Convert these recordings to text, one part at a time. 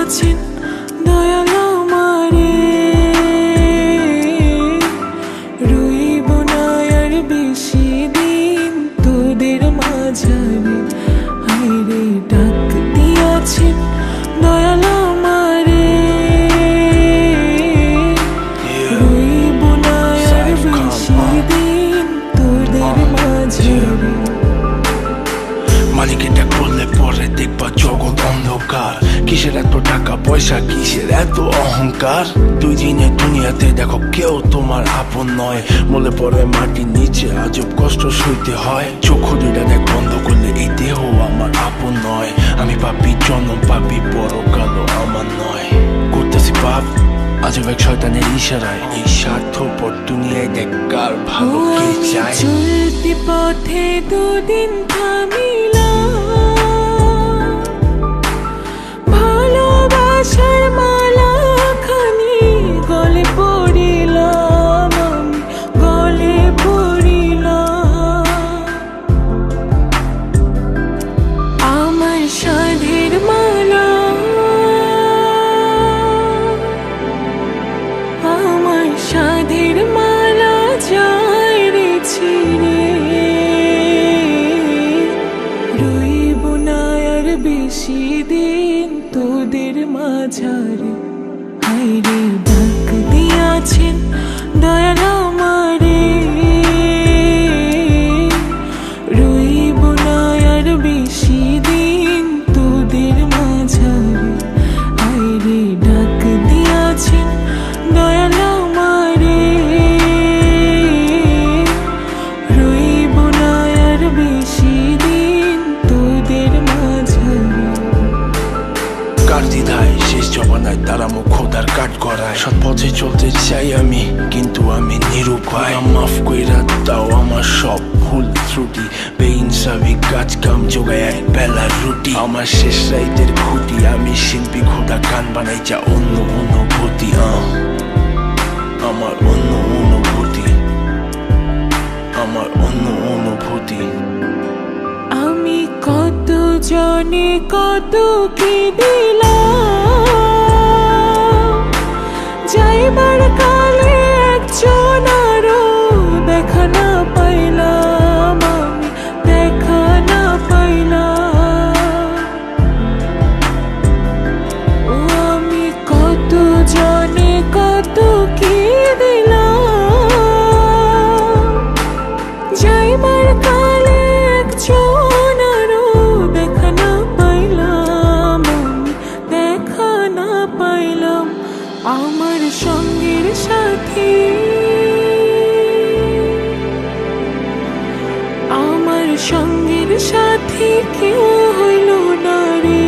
দিয়াছেন দয়াল আমারে, রইব না আর বেশি দিন তোদের মাঝারে। হায়রে ডাক দিয়াছেন দয়াল আমারে, রইব না আর বেশি দিন তোদের মাঝারে। মালিক এটা করলে পরে দেখবা জগৎ অন্ধকার। কিসের এত টাকা পয়সা, কিসের এত অহংকার? দুই দিনের দুনিয়াতে দেখো কেউ তোমার আপন নয়। বলে পরে মাটির নিচে আজব কষ্ট সইতে হয়। চক্ষু দুইটা দেখ বন্ধ করলে এই দেহ আমার আপন নয়। আমি পাপি জনম, পাপি বড় কালো আমার নয়। করতেছি পাপ আজব এক শয়তানের ইশারায়। এই স্বার্থপর দুনিয়ায় দেখ কার ভালো কে চায়। চলতি পথে দুদিন থামিলাম, ভালোবাসার মালা খানি গলে পড়িলাম, আমি গলে পড়িলাম। আমার সাধের মালা, আমার সাধের মালা যায় রে ছিঁড়ে, রইব না আর বেশি দিন তোদের মাঝারে। হায়রে ডাক দিয়াছেন দয়াল আমারে, রইব না আর বেশি দিন তোদের মাঝারে। হায়রে ডাক দিয়াছেন দয়াল আমারে, রইব না আর বেশি দিন তোদের মাঝারে। কার দ্বিধায় শেষ জমানায় তারা মুখ খোদার কাট করায়। সৎ পথে চলতে চাই আমি, কিন্তু আমি নিরুপায়। মাফ কইরা দাও আমার সব ভুল ত্রুটি। বেইনসাফি কাজ কাম জোগায় এক বেলার রুটি। আমার শেষ রাইতের খুঁটি, আমি শিল্পী খোদা গান বানাই যা অন্য অনুভূতি। আমার অন্য অনুভূতি, আমার অন্য অনুভূতি। আমি কত জনে কত কি দিলাম, যাইবার কালে একজন আরো দেখা না পাইলাম, আমি দেখা না পাইলাম। ও আমি কত জনে কত কি দিলাম, যাইবার কালে একজন আরো দেখা না পাইলাম, আমি দেখা না পাইলাম। আমার সঙ্গের সাথী, আমার সঙ্গের সাথী কেউ হইল না রে,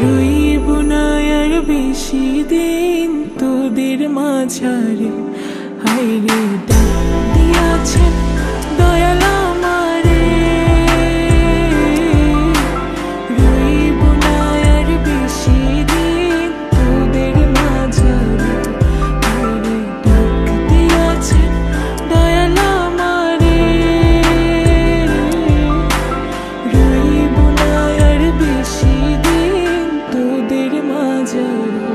রইব না আর বেশি দিন তোদের মাঝারে। হায়রে ডাক দিয়াছেন দয়াল আমারে, রইব না আর বেশি দিন তোদের মাঝারে। হায়রে ডাক দিয়াছেন দয়াল আমারে, রইব না আর বেশি দিন তোদের মাঝারে।